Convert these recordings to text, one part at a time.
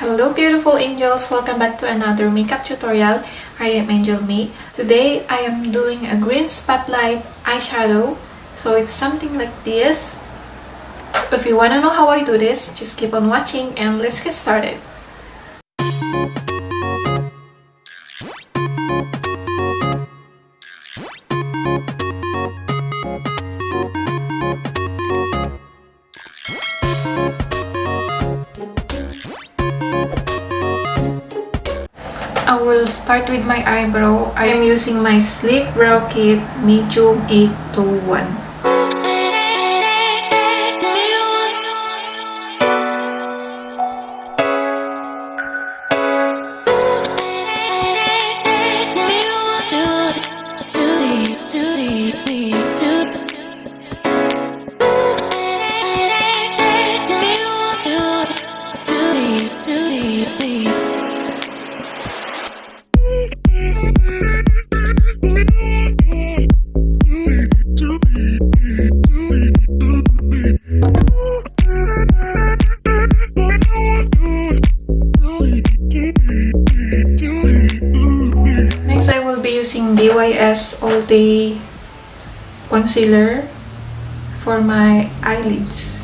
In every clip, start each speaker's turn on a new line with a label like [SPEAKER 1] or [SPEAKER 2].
[SPEAKER 1] Hello beautiful angels, welcome back to another makeup tutorial. I am Angel May. Today I am doing a green spotlight eyeshadow. So it's something like this. If you want to know how I do this, just keep on watching and let's get started. I will start with my eyebrow. I am using my Sleek Brow Kit Medium 821. Next, I will be using DYS All Day Concealer for my eyelids.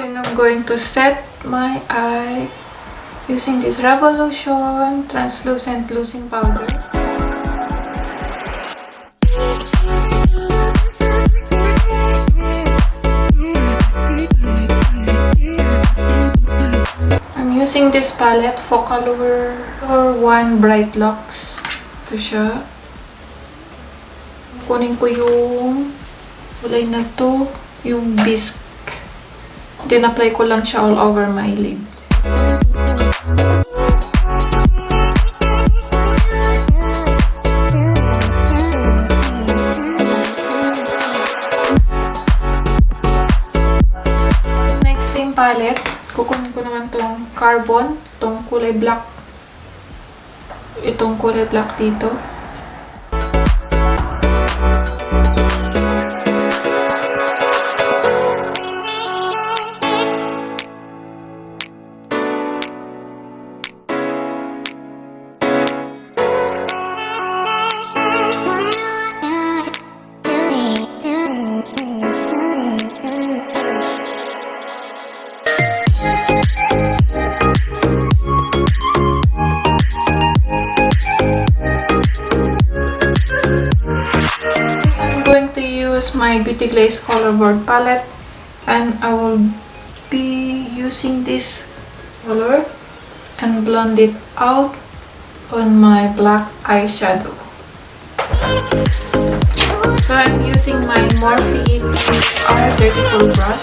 [SPEAKER 1] I'm going to set my eye using this Revolution Translucent Loosing Powder. I'm using this palette, Focallure One Bright Locks. Ito siya. Kunin ko yung kulay na to, yung bisque. Then apply ko lang siya all over my lid. Next same palette, kukunin ko naman tong Carbon, tong kulay black. Itong kulay black dito. My Beauty Glaze Colorboard palette, and I will be using this color and blend it out on my black eyeshadow. So I'm using my Morphe R34 brush.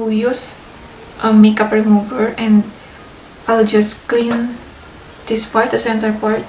[SPEAKER 1] Use a makeup remover and I'll just clean this part, the center part.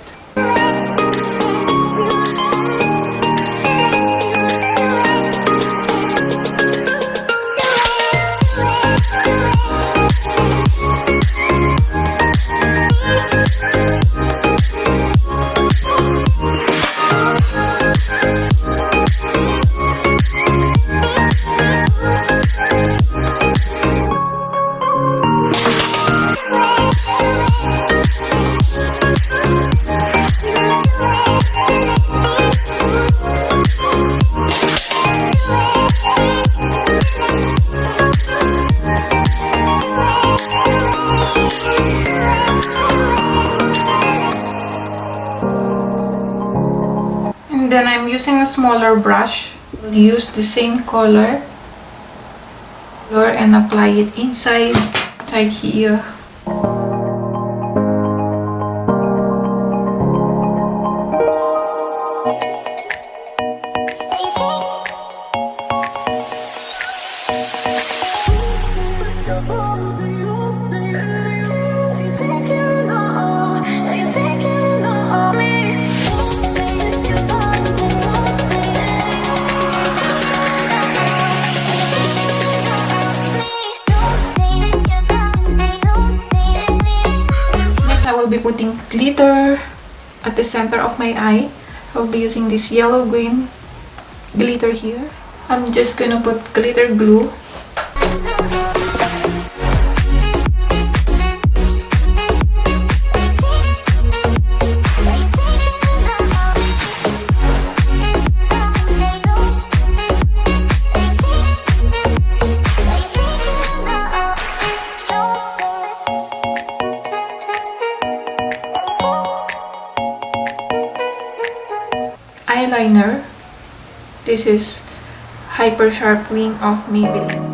[SPEAKER 1] And then I'm using a smaller brush. We'll use the same color and apply it inside here. I will be putting glitter at the center of my eye. I'll be using this yellow-green glitter here. I'm just gonna put glitter glue. Eyeliner. This is Hyper Sharp Wing of Maybelline.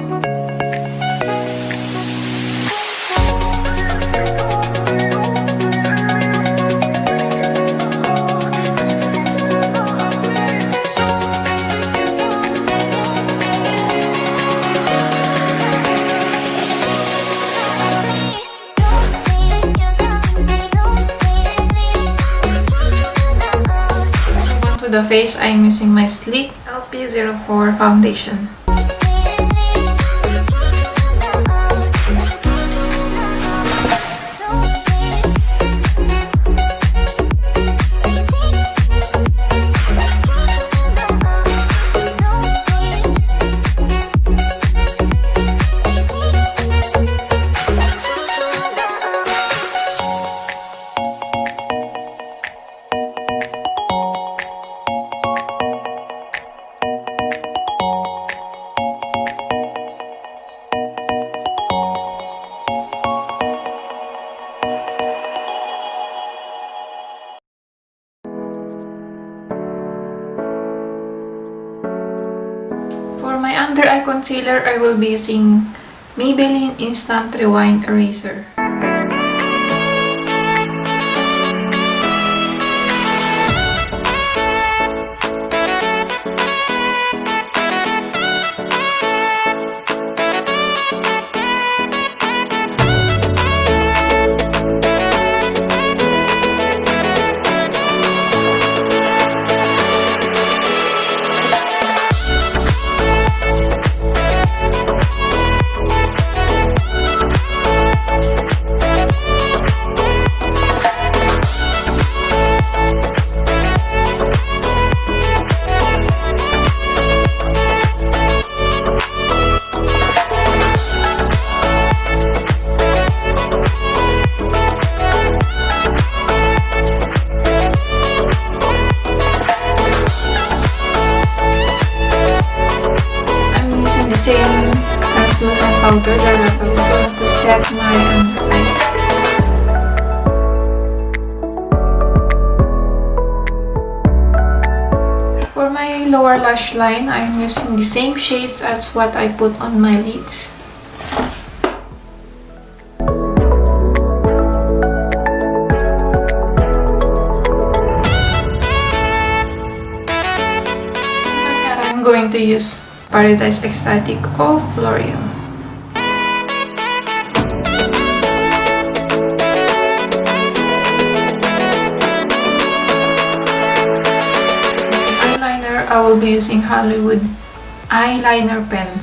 [SPEAKER 1] The face, I'm using my Sleek LP04 foundation. For my under eye concealer, I will be using Maybelline Instant Rewind Eraser. Same translucent powder that I was going to set my under eye. For my lower lash line, I'm using the same shades as what I put on my lids. I'm going to use Paradise Ecstatic of L'Oreal. Eyeliner, I will be using Hollywood eyeliner pen.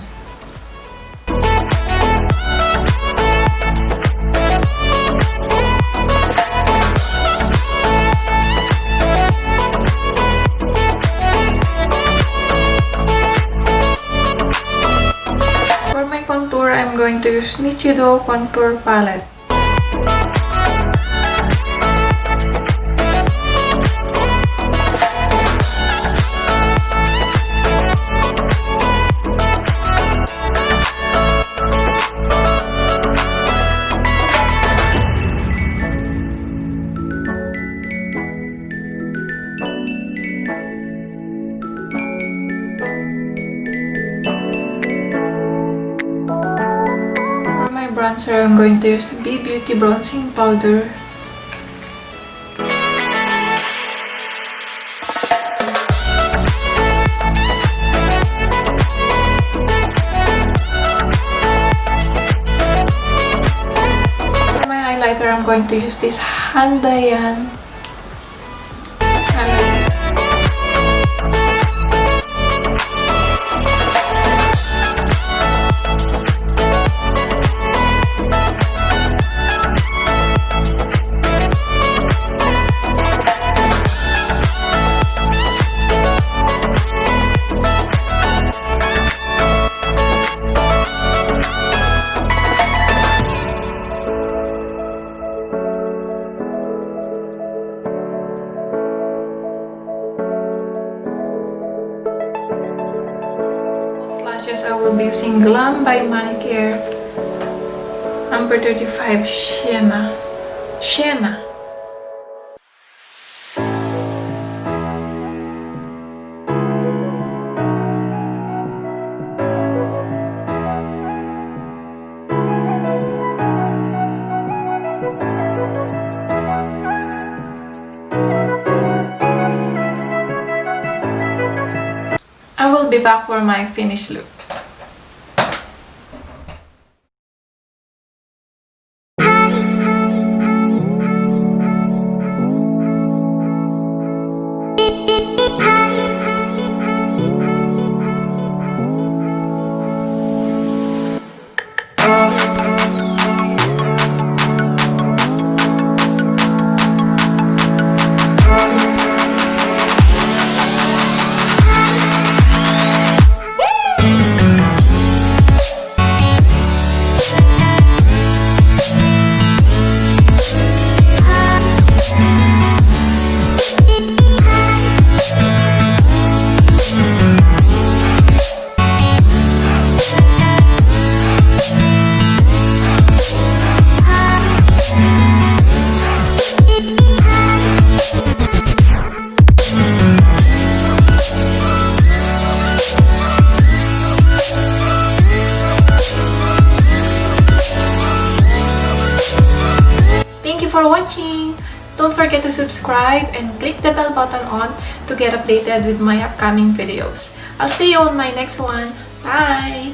[SPEAKER 1] Contour, I'm going to use Nichido Contour Palette. bronzer, I'm going to use the Be Beauty Bronzing Powder. For my highlighter, I'm going to use this Handayan highlighter. I will be using Glam by Manicare number 35 Sienna. I will be back for my finished look. For watching. Don't forget to subscribe and click the bell button on to get updated with my upcoming videos. I'll see you on my next one. Bye!